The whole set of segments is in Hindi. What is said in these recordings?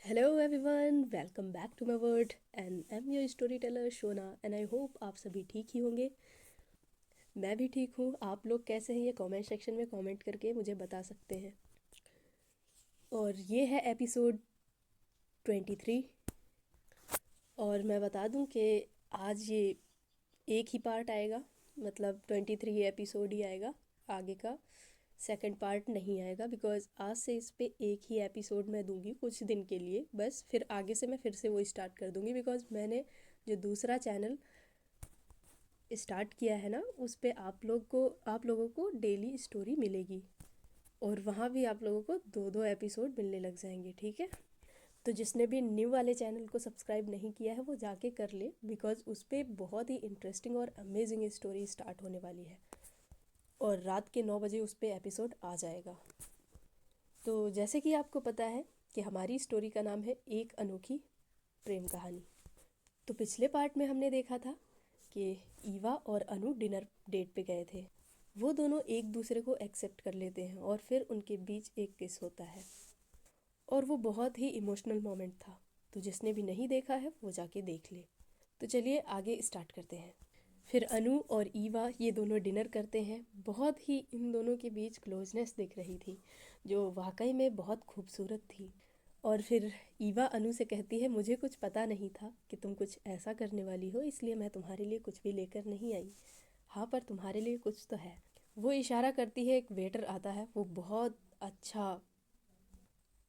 Hello everyone, welcome back to my world and I am your story teller Shona and I hope आप सभी ठीक ही होंगे। मैं भी ठीक हूँ। आप लोग कैसे हैं ये कमेंट सेक्शन में कमेंट करके मुझे बता सकते हैं। और ये है एपिसोड 23। और मैं बता दूं कि आज ये एक ही पार्ट आएगा, मतलब 23 एपिसोड ही आएगा। आगे का सेकंड पार्ट नहीं आएगा बिकॉज़ आज से इस पे एक ही एपिसोड मैं दूंगी कुछ दिन के लिए बस। फिर आगे से मैं फिर से वो स्टार्ट कर दूंगी बिकॉज़ मैंने जो दूसरा चैनल स्टार्ट किया है ना, उस पे आप लोगों को डेली स्टोरी मिलेगी और वहाँ भी आप लोगों को दो दो एपिसोड मिलने लग जाएंगे, ठीक है। तो जिसने भी न्यू वाले चैनल को सब्सक्राइब नहीं किया है वो जाके कर ले बिकॉज़ उस पर बहुत ही इंटरेस्टिंग और अमेजिंग स्टोरी स्टार्ट होने वाली है और रात के 9 बजे उस पर एपिसोड आ जाएगा। तो जैसे कि आपको पता है कि हमारी स्टोरी का नाम है एक अनोखी प्रेम कहानी। तो पिछले पार्ट में हमने देखा था कि ईवा और अनु डिनर डेट पे गए थे। वो दोनों एक दूसरे को एक्सेप्ट कर लेते हैं और फिर उनके बीच एक किस होता है और वो बहुत ही इमोशनल मोमेंट था। तो जिसने भी नहीं देखा है वो जाके देख ले। तो चलिए आगे स्टार्ट करते हैं। फिर अनु और ईवा ये दोनों डिनर करते हैं। बहुत ही इन दोनों के बीच क्लोजनेस दिख रही थी जो वाकई में बहुत खूबसूरत थी। और फिर ईवा अनु से कहती है, मुझे कुछ पता नहीं था कि तुम कुछ ऐसा करने वाली हो, इसलिए मैं तुम्हारे लिए कुछ भी लेकर नहीं आई। हाँ, पर तुम्हारे लिए कुछ तो है। वो इशारा करती है, एक वेटर आता है, वो बहुत अच्छा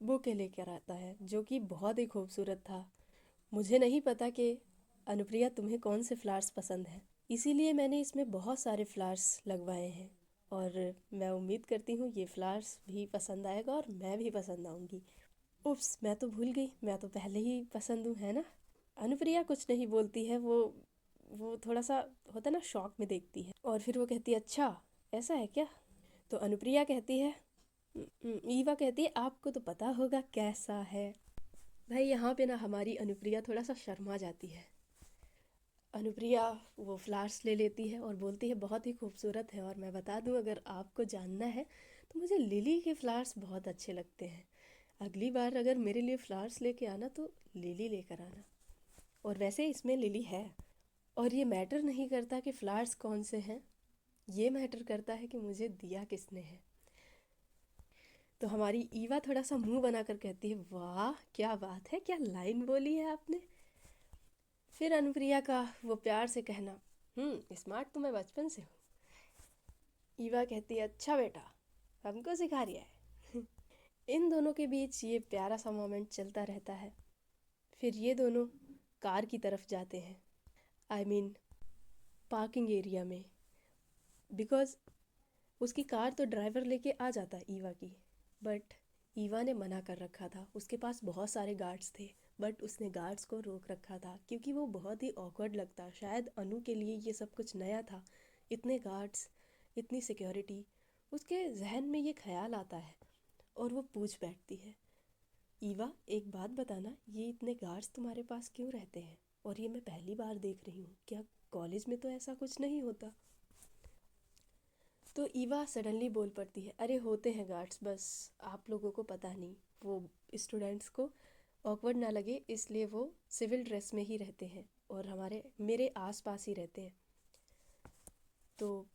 बुके लेकर आता है जो कि बहुत ही खूबसूरत था। मुझे नहीं पता कि अनुप्रिया तुम्हें कौन से फ्लावर्स पसंद हैं, इसीलिए मैंने इसमें बहुत सारे फ्लावर्स लगवाए हैं और मैं उम्मीद करती हूँ ये फ्लावर्स भी पसंद आएगा और मैं भी पसंद आऊँगी। उप्स, मैं तो भूल गई, मैं तो पहले ही पसंद हूँ, है ना। अनुप्रिया कुछ नहीं बोलती है। वो थोड़ा सा होता है ना, शॉक में देखती है और फिर वो कहती है, अच्छा ऐसा है क्या। तो अनुप्रिया कहती है, ईवा कहती है, आपको तो पता होगा कैसा है। भाई यहाँ पे ना हमारी अनुप्रिया थोड़ा सा शर्मा जाती है। अनुप्रिया वो फ्लावर्स ले लेती है और बोलती है, बहुत ही खूबसूरत है और मैं बता दूं, अगर आपको जानना है तो मुझे लिली के फ्लावर्स बहुत अच्छे लगते हैं। अगली बार अगर मेरे लिए फ्लावर्स लेके आना तो लिली लेकर आना। और वैसे इसमें लिली है। और ये मैटर नहीं करता कि फ्लावर्स कौन से हैं, ये मैटर करता है कि मुझे दिया किसने है। तो हमारी ईवा थोड़ा सा मुंह बनाकर कहती है, वाह क्या बात है, क्या लाइन बोली है आपने। फिर अनुप्रिया का वो प्यार से कहना, स्मार्ट तो मैं बचपन से हूँ। ईवा कहती है, अच्छा बेटा, हमको सिखा रिया है। इन दोनों के बीच ये प्यारा सा मोमेंट चलता रहता है। फिर ये दोनों कार की तरफ जाते हैं, आई मीन पार्किंग एरिया में, बिकॉज़ उसकी कार तो ड्राइवर लेके आ जाता ईवा की, बट ईवा ने मना कर रखा था। उसके पास बहुत सारे गार्ड्स थे बट उसने गार्ड्स को रोक रखा था क्योंकि वो बहुत ही ऑकवर्ड लगता। शायद अनु के लिए ये सब कुछ नया था, इतने गार्ड्स, इतनी सिक्योरिटी। उसके जहन में ये ख्याल आता है और वो पूछ बैठती है, ईवा एक बात बताना, ये इतने गार्ड्स तुम्हारे पास क्यों रहते हैं और ये मैं पहली बार देख रही हूँ, क्या कॉलेज में तो ऐसा कुछ नहीं होता। तो ईवा सडनली बोल पड़ती है, अरे होते हैं गार्ड्स, बस आप लोगों को पता नहीं। वो स्टूडेंट्स को ऑकवर्ड ना लगे इसलिए वो सिविल ड्रेस में ही रहते हैं और हमारे मेरे आस पास ही रहते हैं। तो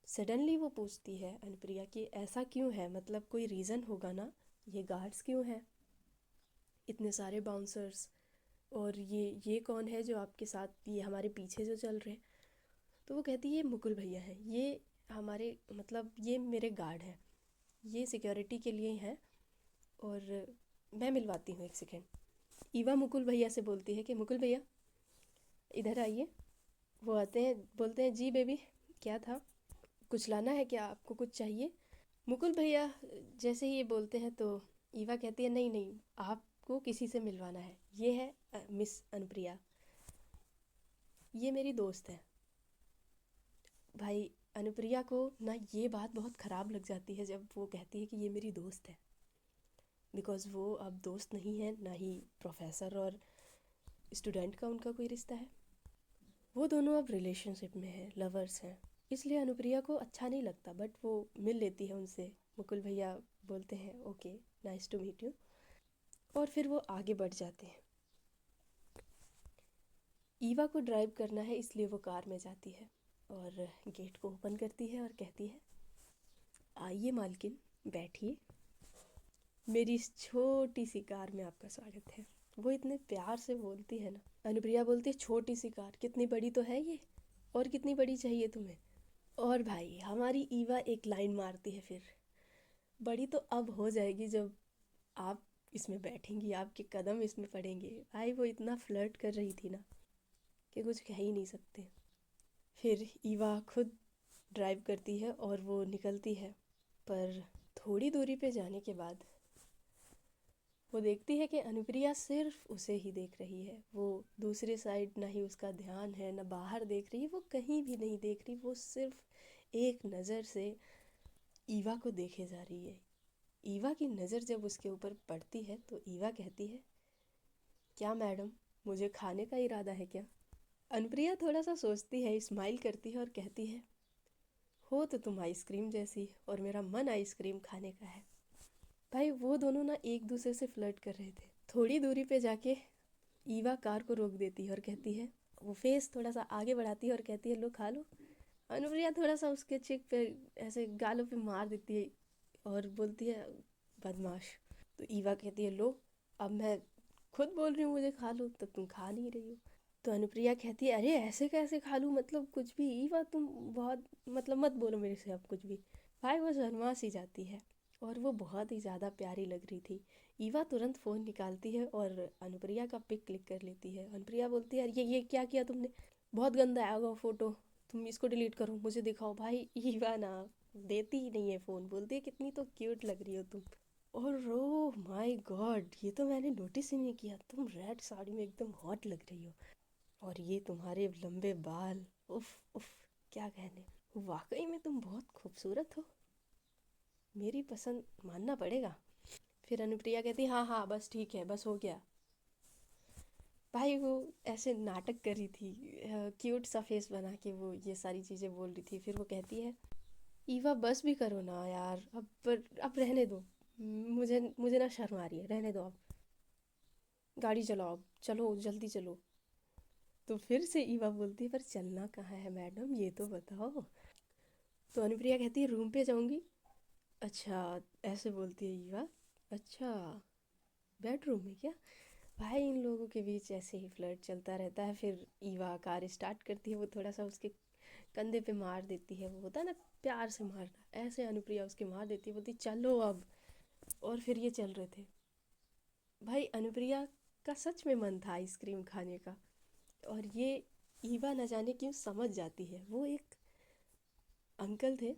सडनली वो पूछती है अनुप्रिया कि ऐसा क्यों है, मतलब कोई रीज़न होगा ना, ये गार्ड्स क्यों हैं, इतने सारे बाउंसर्स, और ये कौन है जो आपके साथ, ये हमारे पीछे जो चल रहे हैं। तो वो कहती है, ये मुकुल भैया हैं, ये हमारे मतलब ये मेरे गार्ड हैं, ये सिक्योरिटी के लिए हैं और मैं मिलवाती हूँ, एक सेकेंड। ईवा मुकुल भैया से बोलती है कि मुकुल भैया इधर आइए। वो आते हैं, बोलते हैं, जी बेबी क्या था, कुछ लाना है क्या, आपको कुछ चाहिए। मुकुल भैया जैसे ही ये बोलते हैं तो ईवा कहती है, नहीं नहीं, आपको किसी से मिलवाना है, ये है मिस अनुप्रिया, ये मेरी दोस्त है। भाई अनुप्रिया को ना ये बात बहुत ख़राब लग जाती है जब वो कहती है कि ये मेरी दोस्त है, बिकॉज़ वो अब दोस्त नहीं है, ना ही प्रोफेसर और स्टूडेंट का उनका कोई रिश्ता है। वो दोनों अब रिलेशनशिप में हैं, लवर्स हैं, इसलिए अनुप्रिया को अच्छा नहीं लगता बट वो मिल लेती है उनसे। मुकुल भैया बोलते हैं, okay nice to meet you. और फिर वो आगे बढ़ जाते हैं। ईवा को ड्राइव करना है इसलिए वो कार में जाती है और गेट को ओपन करती है और कहती है, आइए मालकिन, बैठिए, मेरी इस छोटी सी कार में आपका स्वागत है। वो इतने प्यार से बोलती है ना। अनुप्रिया बोलती है, छोटी सी कार, कितनी बड़ी तो है ये, और कितनी बड़ी चाहिए तुम्हें। और भाई हमारी ईवा एक लाइन मारती है फिर, बड़ी तो अब हो जाएगी जब आप इसमें बैठेंगी, आपके कदम इसमें पड़ेंगे। भाई वो इतना फ्लर्ट कर रही थी ना कि कुछ कह ही नहीं सकते। फिर ईवा खुद ड्राइव करती है और वो निकलती है, पर थोड़ी दूरी पे जाने के बाद वो देखती है कि अनुप्रिया सिर्फ उसे ही देख रही है। वो दूसरे साइड ना ही उसका ध्यान है, ना बाहर देख रही है, वो कहीं भी नहीं देख रही, वो सिर्फ एक नज़र से ईवा को देखे जा रही है। ईवा की नज़र जब उसके ऊपर पड़ती है तो ईवा कहती है, क्या मैडम, मुझे खाने का इरादा है क्या? अनुप्रिया थोड़ा सा सोचती है, स्माइल करती है और कहती है, हो तो तुम आइसक्रीम जैसी, और मेरा मन आइसक्रीम खाने का है। भाई वो दोनों ना एक दूसरे से फ्लर्ट कर रहे थे। थोड़ी दूरी पे जाके ईवा कार को रोक देती है और कहती है, वो फेस थोड़ा सा आगे बढ़ाती है और कहती है, लो खा लो। अनुप्रिया थोड़ा सा उसके चिक पे ऐसे गालों पे मार देती है और बोलती है, बदमाश। तो ईवा कहती है, लो, अब मैं खुद बोल रही हूँ मुझे खा लो, तब तुम खा नहीं रही हो। तो अनुप्रिया कहती है, अरे ऐसे कैसे खा लूँ, मतलब कुछ भी ईवा, तुम बहुत, मतलब मत बोलो मेरे से अब कुछ भी। भाई वो शर्मा सी जाती है और वो बहुत ही ज़्यादा प्यारी लग रही थी। ईवा तुरंत फ़ोन निकालती है और अनुप्रिया का पिक क्लिक कर लेती है। अनुप्रिया बोलती है, ये क्या किया तुमने, बहुत गंदा आया होगा फ़ोटो, तुम इसको डिलीट करो, मुझे दिखाओ। भाई ईवा ना देती ही नहीं है फ़ोन, बोलती है, कितनी तो क्यूट लग रही हो तुम। और ओ माय गॉड, ये तो मैंने नोटिस ही नहीं किया, तुम रेड साड़ी में एकदम हॉट लग रही हो, और ये तुम्हारे लंबे बाल, उफ उफ, क्या कहने, वाकई में तुम बहुत खूबसूरत हो, मेरी पसंद मानना पड़ेगा। फिर अनुप्रिया कहती, हाँ हाँ बस ठीक है, बस हो गया। भाई वो ऐसे नाटक कर रही थी, क्यूट सा फेस बना के वो ये सारी चीज़ें बोल रही थी। फिर वो कहती है, ईवा बस भी करो ना यार, अब रहने दो, मुझे मुझे ना शर्म आ रही है, रहने दो अब, गाड़ी चलाओ, अब चलो जल्दी चलो। तो फिर से ईवा बोलती है, पर चलना कहाँ है मैडम, ये तो बताओ। तो अनुप्रिया कहती है, रूम पे जाऊंगी। अच्छा, ऐसे बोलती है ईवा, अच्छा, बेडरूम में क्या? भाई इन लोगों के बीच ऐसे ही फ्लर्ट चलता रहता है। फिर ईवा कार स्टार्ट करती है, वो थोड़ा सा उसके कंधे पे मार देती है, वो होता है ना प्यार से मारना, ऐसे अनुप्रिया उसके मार देती है, बोलती चलो अब। और फिर ये चल रहे थे। भाई अनुप्रिया का सच में मन था आइसक्रीम खाने का, और ये ईवा न जाने क्यों समझ जाती है। वो एक अंकल थे,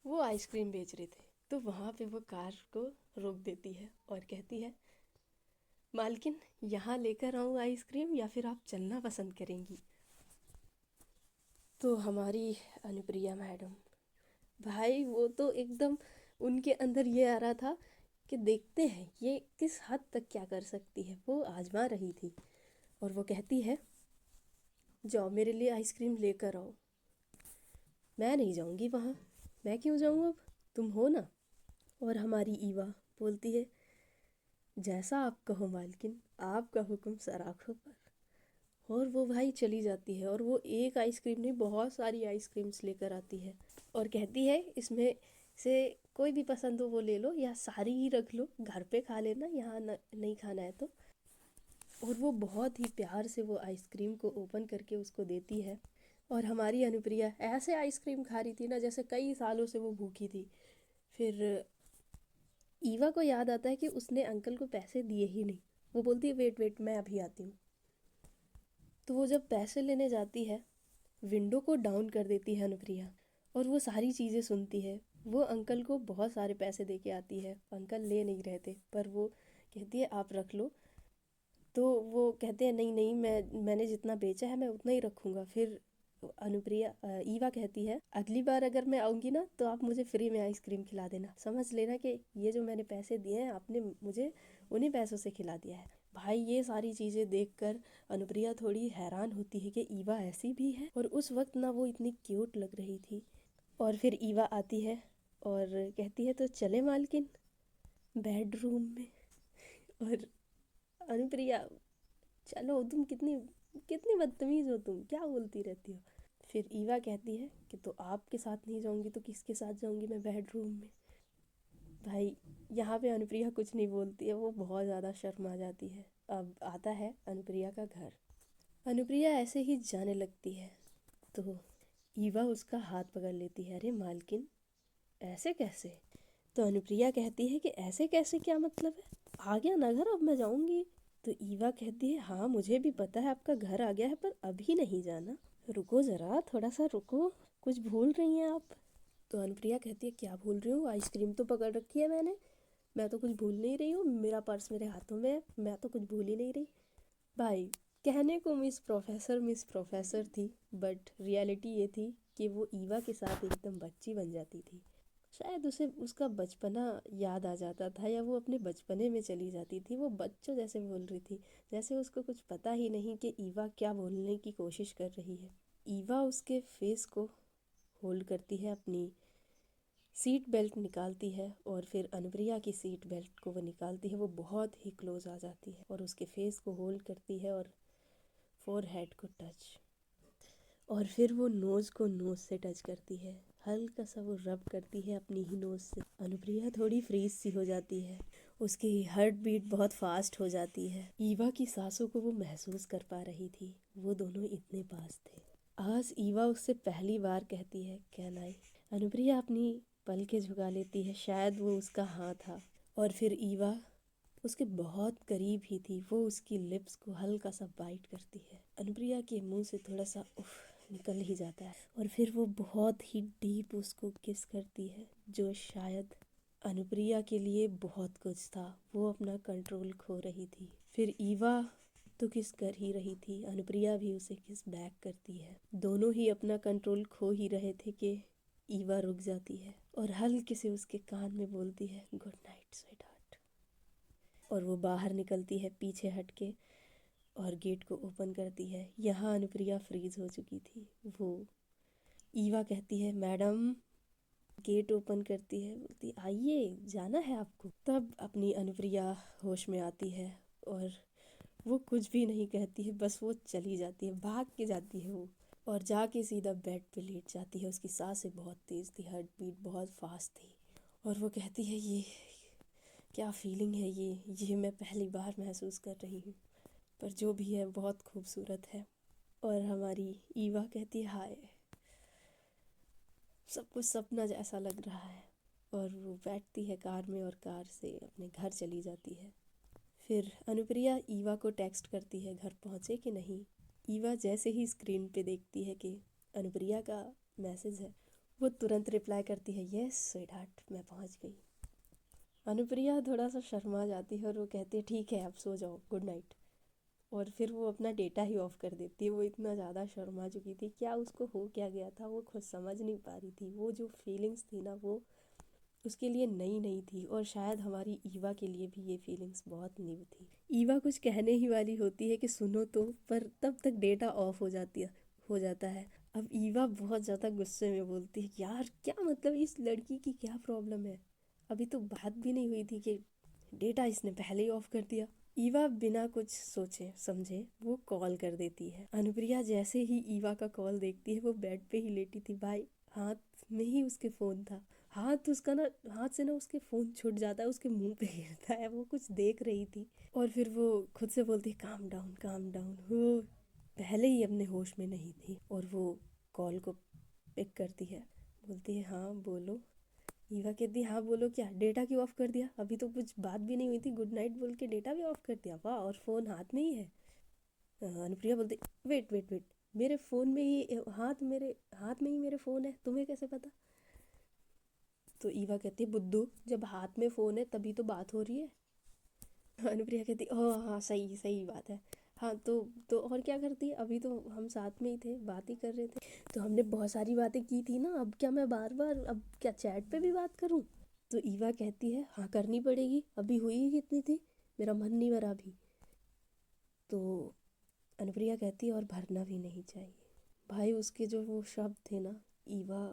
वो आइसक्रीम बेच रहे थे, तो वहाँ पे वो कार को रोक देती है और कहती है, मालकिन, यहाँ लेकर आऊँ आइसक्रीम या फिर आप चलना पसंद करेंगी? तो हमारी अनुप्रिया मैडम, भाई वो तो एकदम उनके अंदर ये आ रहा था कि देखते हैं ये किस हद तक क्या कर सकती है, वो आजमा रही थी। और वो कहती है, जाओ मेरे लिए आइसक्रीम लेकर आओ। मैं नहीं जाऊंगी वहाँ, मैं क्यों जाऊँ अब, तुम हो ना। और हमारी ईवा बोलती है, जैसा आप कहो मालकिन, आपका हुक्म सराखों पर। और वो भाई चली जाती है और वो एक आइसक्रीम नहीं, बहुत सारी आइसक्रीम्स लेकर आती है और कहती है, इसमें से कोई भी पसंद हो वो ले लो, या सारी ही रख लो, घर पे खा लेना, यहाँ नहीं खाना है तो। और वो बहुत ही प्यार से वो आइसक्रीम को ओपन करके उसको देती है। और हमारी अनुप्रिया ऐसे आइसक्रीम खा रही थी ना जैसे कई सालों से वो भूखी थी। फिर ईवा को याद आता है कि उसने अंकल को पैसे दिए ही नहीं। वो बोलती है, वेट वेट, मैं अभी आती हूँ। तो वो जब पैसे लेने जाती है, विंडो को डाउन कर देती है अनुप्रिया, और वो सारी चीज़ें सुनती है। वो अंकल को बहुत सारे पैसे दे के आती है, अंकल ले नहीं रहे थे, पर वो कहती है, आप रख लो। तो वो कहते हैं, नहीं नहीं, मैंने जितना बेचा है मैं उतना ही रखूँगा। फिर अनुप्रिया ईवा कहती है, अगली बार अगर मैं आऊँगी ना तो आप मुझे फ्री में आइसक्रीम खिला देना, समझ लेना कि ये जो मैंने पैसे दिए हैं आपने मुझे उन्हीं पैसों से खिला दिया है। भाई ये सारी चीज़ें देखकर अनुप्रिया थोड़ी हैरान होती है कि ईवा ऐसी भी है, और उस वक्त ना वो इतनी क्यूट लग रही थी। और फिर ईवा आती है और कहती है, तो चले मालकिन, बेडरूम में। और अनुप्रिया, चलो तुम कितनी कितनी बदतमीज़ हो, तुम क्या बोलती रहती हो। फिर ईवा कहती है कि तो आपके साथ नहीं जाऊंगी तो किसके साथ जाऊंगी मैं बेडरूम में। भाई यहाँ पे अनुप्रिया कुछ नहीं बोलती है, वो बहुत ज़्यादा शर्मा जाती है। अब आता है अनुप्रिया का घर। अनुप्रिया ऐसे ही जाने लगती है तो ईवा उसका हाथ पकड़ लेती है। अरे मालकिन, ऐसे कैसे। तो अनुप्रिया कहती है कि ऐसे कैसे, क्या मतलब है, आ गया ना घर, अब मैं जाऊंगी। तो ईवा कहती है हाँ मुझे भी पता है आपका घर आ गया है, पर अभी नहीं जाना, रुको ज़रा, थोड़ा सा रुको, कुछ भूल रही हैं आप। तो अनुप्रिया कहती है क्या भूल रही हूँ, आइसक्रीम तो पकड़ रखी है मैंने, मैं तो कुछ भूल नहीं रही हूँ, मेरा पर्स मेरे हाथों में है, मैं तो कुछ भूल ही नहीं रही। भाई कहने को मिस प्रोफेसर थी, बट रियलिटी ये थी कि वो ईवा के साथ एकदम बच्ची बन जाती थी। शायद उसे उसका बचपना याद आ जाता था, या वो अपने बचपने में चली जाती थी। वो बच्चों जैसे बोल रही थी, जैसे उसको कुछ पता ही नहीं कि ईवा क्या बोलने की कोशिश कर रही है। ईवा उसके फेस को होल्ड करती है, अपनी सीट बेल्ट निकालती है, और फिर अनुप्रिया की सीट बेल्ट को वो निकालती है। वो बहुत ही क्लोज आ जाती है और उसके फेस को होल्ड करती है और फोरहेड को टच, और फिर वो नोज़ को नोज़ से टच करती है, हल्का सा वो रब करती है अपनी ही नोज़ से। अनुप्रिया थोड़ी फ्रीज सी हो जाती है, उसकी हार्ट बीट बहुत फास्ट हो जाती है। ईवा की सांसों को वो महसूस कर पा रही थी, वो दोनों इतने पास थे। आज ईवा उससे पहली बार कहती है कैन आई। अनुप्रिया अपनी पलकें झुका लेती है, शायद वो उसका हाँ था। और फिर ईवा उसके बहुत करीब ही थी, वो उसकी लिप्स को हल्का सा बाइट करती है। अनुप्रिया के मुंह से थोड़ा सा उफ निकल ही जाता है, और फिर वो बहुत ही डीप उसको किस करती है, जो शायद अनुप्रिया के लिए बहुत कुछ था। वो अपना कंट्रोल खो रही थी। फिर ईवा तो किस कर ही रही थी, अनुप्रिया भी उसे किस बैक करती है। दोनों ही अपना कंट्रोल खो ही रहे थे कि ईवा रुक जाती है और हल्के से उसके कान में बोलती है गुड नाइट स्वीट हार्ट। और वो बाहर निकलती है पीछे हटके और गेट को ओपन करती है। यहाँ अनुप्रिया फ्रीज हो चुकी थी। वो ईवा कहती है मैडम, गेट ओपन करती है, बोलती आइए जाना है आपको। तब अपनी अनुप्रिया होश में आती है और वो कुछ भी नहीं कहती है, बस वो चली जाती है, भाग के जाती है वो, और जाके सीधा बेड पे लेट जाती है। उसकी सांसें बहुत तेज़ थी, हार्ट बीट बहुत फास्ट थी, और वो कहती है ये क्या फीलिंग है, ये मैं पहली बार महसूस कर रही हूँ, पर जो भी है बहुत खूबसूरत है। और हमारी ईवा कहती है हाय, सब कुछ सपना जैसा लग रहा है। और वो बैठती है कार में और कार से अपने घर चली जाती है। फिर अनुप्रिया ईवा को टेक्स्ट करती है घर पहुँचे कि नहीं। ईवा जैसे ही स्क्रीन पे देखती है कि अनुप्रिया का मैसेज है, वो तुरंत रिप्लाई करती है यस स्वीट हार्ट, मैं पहुँच गई। अनुप्रिया थोड़ा सा शर्मा जाती है और वो कहती है ठीक है अब सो जाओ, गुड नाइट। और फिर वो अपना डेटा ही ऑफ कर देती है। वो इतना ज़्यादा शर्मा चुकी थी, क्या उसको हो क्या गया था वो खुद समझ नहीं पा रही थी। वो जो फीलिंग्स थी ना, वो उसके लिए नई नई थी, और शायद हमारी ईवा के लिए भी ये फीलिंग्स बहुत न्यू थी। ईवा कुछ कहने ही वाली होती है कि सुनो तो, पर तब तक डेटा ऑफ हो जाता है। अब ईवा बहुत ज़्यादा गुस्से में बोलती है यार क्या मतलब, इस लड़की की क्या प्रॉब्लम है, अभी तो बात भी नहीं हुई थी कि डेटा इसने पहले ही ऑफ कर दिया। ईवा बिना कुछ सोचे समझे वो कॉल कर देती है। अनुप्रिया जैसे ही ईवा का कॉल देखती है, वो बेड पे ही लेटी थी भाई, हाथ में ही उसके फ़ोन था, हाथ से ना उसके फ़ोन छूट जाता है, उसके मुंह पे गिरता है। वो कुछ देख रही थी, और फिर वो खुद से बोलती है काम डाउन काम डाउन। वो पहले ही अपने होश में नहीं थी, और वो कॉल को पिक करती है, बोलती है हाँ बोलो। ईवा कहती हाँ बोलो, क्या डेटा क्यों ऑफ कर दिया, अभी तो कुछ बात भी नहीं हुई थी, गुड नाइट बोल के डेटा भी ऑफ कर दिया, वाह, और फ़ोन हाथ में ही है। अनुप्रिया बोलती वेट वेट वेट, मेरे फ़ोन में ही मेरे हाथ में ही मेरे फ़ोन है, तुम्हें कैसे पता। तो ईवा कहती है बुद्धू, जब हाथ में फ़ोन है तभी तो बात हो रही है। अनुप्रिया कहती ओह हाँ सही सही बात है। हाँ तो और क्या करती है, अभी तो हम साथ में ही थे, बात ही कर रहे थे, तो हमने बहुत सारी बातें की थी ना, अब क्या मैं बार बार अब क्या चैट पे भी बात करूँ। तो ईवा कहती है हाँ करनी पड़ेगी, अभी हुई ही कितनी थी, मेरा मन नहीं भरा अभी। तो अनुप्रिया कहती है और भरना भी नहीं चाहिए। भाई उसके जो वो शब्द थे ना, ईवा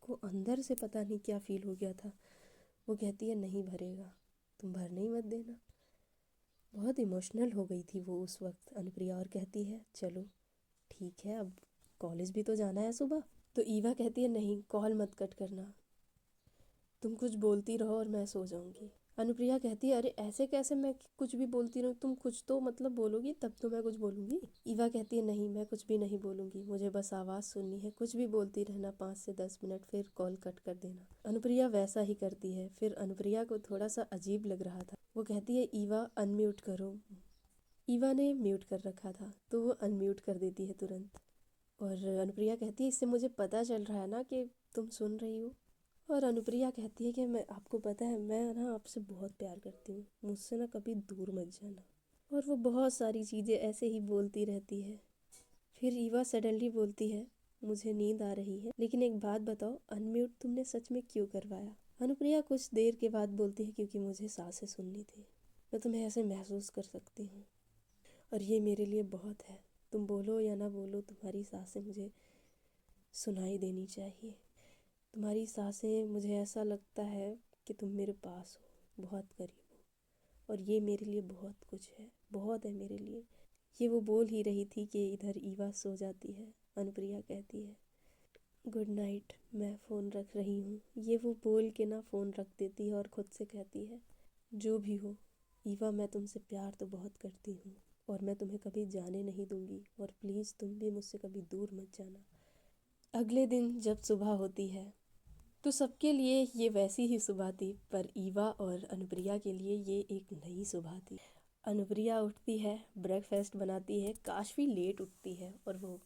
को अंदर से पता नहीं क्या फील हो गया था। वो कहती है नहीं भरेगा, तुम भरने ही मत देना। बहुत इमोशनल हो गई थी वो उस वक्त अनुप्रिया, और कहती है चलो ठीक है, अब कॉलेज भी तो जाना है सुबह। तो ईवा कहती है नहीं, कॉल मत कट करना, तुम कुछ बोलती रहो और मैं सो जाऊंगी। अनुप्रिया कहती है अरे ऐसे कैसे, मैं कुछ भी बोलती रहूँ, तुम कुछ तो मतलब बोलोगी तब तो मैं कुछ बोलूँगी। ईवा कहती है नहीं, मैं कुछ भी नहीं बोलूँगी, मुझे बस आवाज़ सुननी है, कुछ भी बोलती रहना 5 से 10 मिनट, फिर कॉल कट कर देना। अनुप्रिया वैसा ही करती है। फिर अनुप्रिया को थोड़ा सा अजीब लग रहा था, वो कहती है ईवा अनम्यूट करो। ईवा ने म्यूट कर रखा था तो वो अनम्यूट कर देती है तुरंत। और अनुप्रिया कहती है इससे मुझे पता चल रहा है ना कि तुम सुन रही हो। और अनुप्रिया कहती है कि मैं, आपको पता है मैं ना आपसे बहुत प्यार करती हूँ, मुझसे ना कभी दूर मत जाना। और वो बहुत सारी चीज़ें ऐसे ही बोलती रहती है। फिर ईवा सडनली बोलती है मुझे नींद आ रही है, लेकिन एक बात बताओ, अनम्यूट तुमने सच में क्यों करवाया? अनुप्रिया कुछ देर के बाद बोलती है क्योंकि मुझे सांसें सुननी थी, मैं तुम्हें ऐसे महसूस कर सकती हूँ और ये मेरे लिए बहुत है। तुम बोलो या ना बोलो, तुम्हारी सांसें मुझे सुनाई देनी चाहिए। तुम्हारी सांसें, मुझे ऐसा लगता है कि तुम मेरे पास हो, बहुत करीब हो, और ये मेरे लिए बहुत कुछ है, बहुत है मेरे लिए। ये वो बोल ही रही थी कि इधर ईवा सो जाती है। अनुप्रिया कहती है गुड नाइट, मैं फ़ोन रख रही हूँ। ये वो बोल के ना फ़ोन रख देती है और ख़ुद से कहती है जो भी हो ईवा, मैं तुमसे प्यार तो बहुत करती हूँ और मैं तुम्हें कभी जाने नहीं दूँगी, और प्लीज़ तुम भी मुझसे कभी दूर मत जाना। अगले दिन जब सुबह होती है तो सबके लिए ये वैसी ही सुबह थी, पर ईवा और अनुप्रिया के लिए ये एक नई सुबह थी। अनुप्रिया उठती है, ब्रेकफास्ट बनाती है, काफ़ी लेट उठती है, और वो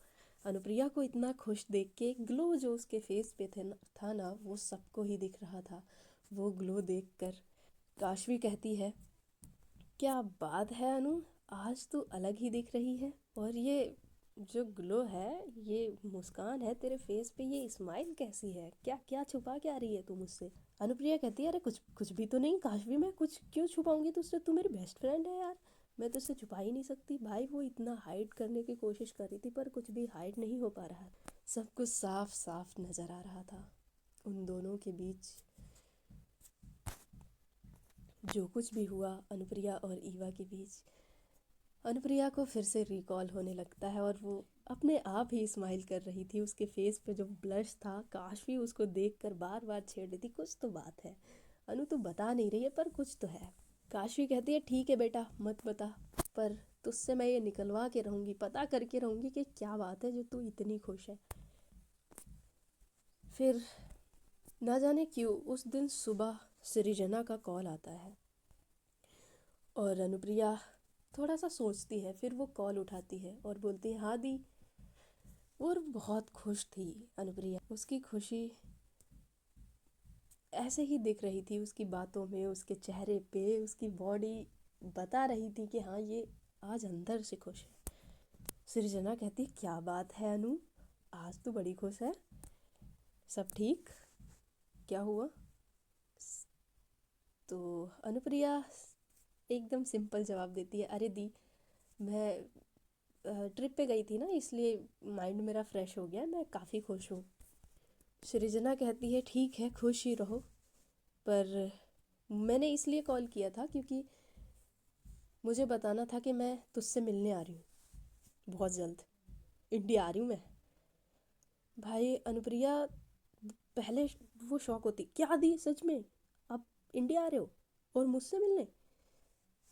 अनुप्रिया को इतना खुश देख के ग्लो जो उसके फेस पे था ना, वो सबको ही दिख रहा था। वो ग्लो देखकर काशवी कहती है क्या बात है अनु, आज तो अलग ही दिख रही है, और ये जो ग्लो है, ये मुस्कान है तेरे फेस पे, ये स्माइल कैसी है, क्या क्या छुपा क्या रही है तू मुझसे? अनुप्रिया कहती है अरे कुछ कुछ भी तो नहीं काशवी, मैं कुछ क्यों छुपाऊंगी तुझसे, तू मेरी बेस्ट फ्रेंड है यार, मैं तुझसे छुपा ही नहीं सकती। भाई वो इतना हाइड करने की कोशिश कर रही थी पर कुछ भी हाइड नहीं हो पा रहा, सब कुछ साफ साफ नज़र आ रहा था उन दोनों के बीच। जो कुछ भी हुआ अनुप्रिया और ईवा के बीच, अनुप्रिया को फिर से रिकॉल होने लगता है, और वो अपने आप ही स्माइल कर रही थी। उसके फेस पे जो ब्लश था, काशवी उसको देखकर बार बार छेड़ रही थी कुछ तो बात है अनु, तू बता नहीं रही है पर कुछ तो है। काशवी कहती है ठीक है बेटा मत बता, पर तुझसे मैं ये निकलवा के रहूँगी, पता करके रहूँगी कि क्या बात है जो तू इतनी खुश है। फिर ना जाने क्यों उस दिन सुबह सृजना का कॉल आता है, और अनुप्रिया थोड़ा सा सोचती है, फिर वो कॉल उठाती है और बोलती है हाँ दी। और बहुत खुश थी अनुप्रिया, उसकी खुशी ऐसे ही दिख रही थी उसकी बातों में, उसके चेहरे पे, उसकी बॉडी बता रही थी कि हाँ ये आज अंदर से खुश है। सृजना कहती क्या बात है अनु, आज तो बड़ी खुश है, सब ठीक, क्या हुआ? तो अनुप्रिया एकदम सिंपल जवाब देती है अरे दी, मैं ट्रिप पे गई थी ना, इसलिए माइंड मेरा फ्रेश हो गया, मैं काफ़ी खुश हूँ। सृजना कहती है ठीक है खुश ही रहो, पर मैंने इसलिए कॉल किया था क्योंकि मुझे बताना था कि मैं तुझसे मिलने आ रही हूँ बहुत जल्द, इंडिया आ रही हूँ मैं। भाई अनुप्रिया पहले वो शौक होती क्या दी सच में आप इंडिया आ रहे हो और मुझसे मिलने?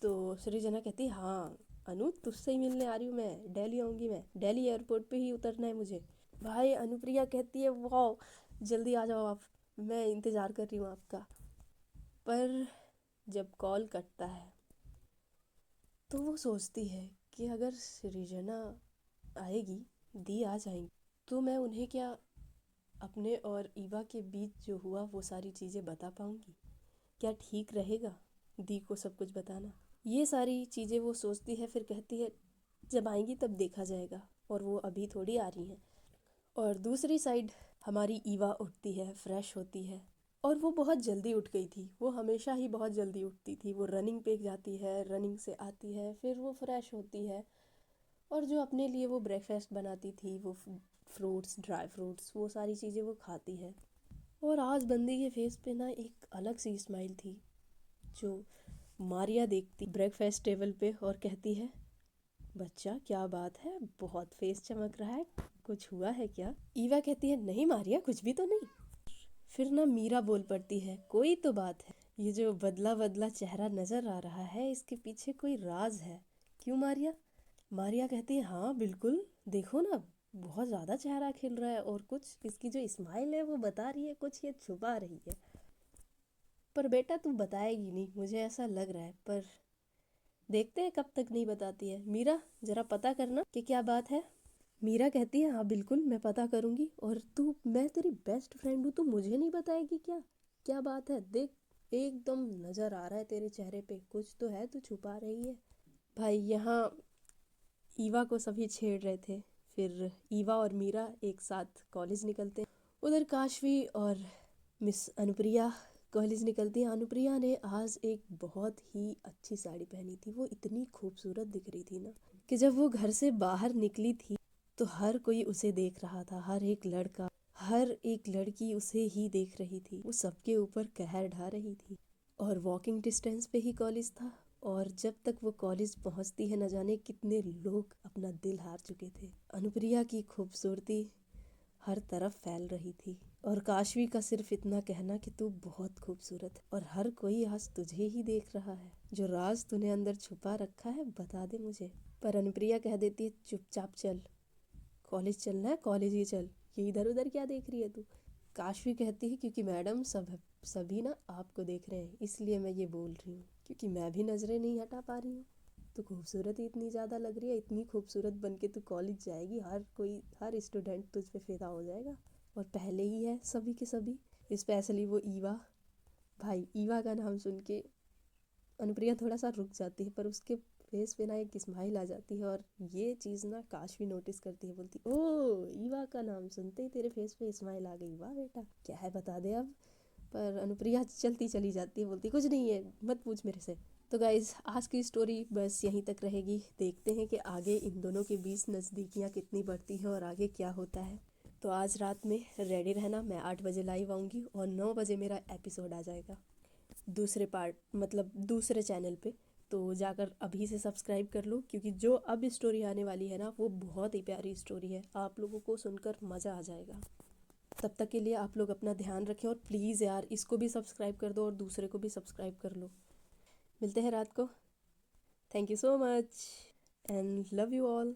तो सृजना कहती हाँ अनु, तुझसे ही मिलने आ रही हूँ मैं, दिल्ली आऊँगी, मैं दिल्ली एयरपोर्ट पे ही उतरना है मुझे। भाई अनुप्रिया कहती है वाह जल्दी आ जाओ आप, मैं इंतज़ार कर रही हूँ आपका। पर जब कॉल कटता है तो वो सोचती है कि अगर सृजना आएगी, दी आ जाएंगी, तो मैं उन्हें क्या अपने और ईवा के बीच जो हुआ वो सारी चीज़ें बता पाऊँगी? क्या ठीक रहेगा दी को सब कुछ बताना? ये सारी चीज़ें वो सोचती है, फिर कहती है जब आएंगी तब देखा जाएगा, और वो अभी थोड़ी आ रही हैं। और दूसरी साइड हमारी ईवा उठती है, फ्रेश होती है, और वो बहुत जल्दी उठ गई थी, वो हमेशा ही बहुत जल्दी उठती थी। वो रनिंग पे जाती है, रनिंग से आती है, फिर वो फ्रेश होती है, और जो अपने लिए वो ब्रेकफास्ट बनाती थी, वो फ्रूट्स, ड्राई फ्रूट्स, वो सारी चीज़ें वो खाती है। और आज बंदी के फेस पे ना एक अलग सी स्माइल थी जो मारिया देखती ब्रेकफास्ट टेबल पे और कहती है, बच्चा क्या बात है, बहुत फेस चमक रहा है, कुछ हुआ है क्या? ईवा कहती है, नहीं मारिया, कुछ भी तो नहीं। फिर ना मीरा बोल पड़ती है, कोई तो बात है, ये जो बदला बदला चेहरा नजर आ रहा है इसके पीछे कोई राज है। क्यों मारिया? मारिया कहती है, हाँ बिल्कुल, देखो ना, बहुत ज़्यादा चेहरा खिल रहा है और कुछ इसकी जो स्माइल है वो बता रही है कुछ ये छुपा रही है। पर बेटा तू बताएगी नहीं, मुझे ऐसा लग रहा है, पर देखते हैं कब तक नहीं बताती है। मीरा जरा पता करना कि क्या बात है। मीरा कहती है, हाँ बिल्कुल मैं पता करूँगी, और तू, मैं तेरी बेस्ट फ्रेंड हूँ, तू मुझे नहीं बताएगी क्या? क्या बात है, देख एकदम नज़र आ रहा है तेरे चेहरे पे कुछ तो है, तू छुपा रही है। भाई यहाँ ईवा को सभी छेड़ रहे थे। फिर ईवा और मीरा एक साथ कॉलेज निकलते हैं। उधर काशवी और मिस अनुप्रिया कॉलेज निकलती हैं। अनुप्रिया ने आज एक बहुत ही अच्छी साड़ी पहनी थी, वो इतनी खूबसूरत दिख रही थी ना कि जब वो घर से बाहर निकली थी तो हर कोई उसे देख रहा था, हर एक लड़का, हर एक लड़की उसे ही देख रही थी, वो सबके ऊपर कहर ढा रही थी। और वॉकिंग डिस्टेंस पे ही कॉलेज था, और जब तक वो कॉलेज पहुंचती है न जाने कितने लोग अपना दिल हार चुके थे। अनुप्रिया की खूबसूरती हर तरफ फैल रही थी, और काशवी का सिर्फ इतना कहना कि तू बहुत खूबसूरत है और हर कोई आज तुझे ही देख रहा है, जो राज तूने अंदर छुपा रखा है बता दे मुझे। पर अनुप्रिया कह देती है, चुपचाप चल, कॉलेज चलना है कॉलेज ही चल, ये इधर उधर क्या देख रही है तू? काशवी कहती है, क्योंकि मैडम सभी ना आपको देख रहे हैं, इसलिए मैं ये बोल रही हूँ, क्योंकि मैं भी नज़रें नहीं हटा पा रही हूँ। तो खूबसूरत ही इतनी ज़्यादा लग रही है, इतनी खूबसूरत बन के तू कॉलेज जाएगी, हर कोई, हर स्टूडेंट तुझ पे फिदा हो जाएगा। और पहले ही है सभी के सभी, स्पेशली वो ईवा। भाई ईवा का नाम सुन के अनुप्रिया थोड़ा सा रुक जाती है, पर उसके फेस पे ना एक स्माइल आ जाती है, और ये चीज़ ना काशवी नोटिस करती है, बोलती, ओ ईवा का नाम सुनते ही तेरे फेस पे स्माइल आ गई, वाह बेटा, क्या है बता दे अब। पर अनुप्रिया चलती चली जाती है, बोलती, कुछ नहीं है, मत पूछ मेरे से। तो गाइज़ आज की स्टोरी बस यहीं तक रहेगी, देखते हैं कि आगे इन दोनों के बीच नज़दीकियाँ कितनी बढ़ती हैं और आगे क्या होता है। तो आज रात में रेडी रहना, मैं 8 बजे लाइव आऊँगी और 9 बजे मेरा एपिसोड आ जाएगा दूसरे पार्ट, मतलब दूसरे चैनल पे। तो जाकर अभी से सब्सक्राइब कर लो, क्योंकि जो अब स्टोरी आने वाली है ना वो बहुत ही प्यारी स्टोरी है, आप लोगों को सुनकर मज़ा आ जाएगा। तब तक के लिए आप लोग अपना ध्यान रखें, और प्लीज़ यार इसको भी सब्सक्राइब कर दो और दूसरे को भी सब्सक्राइब कर लो। मिलते हैं रात को। Thank you so much and love you all.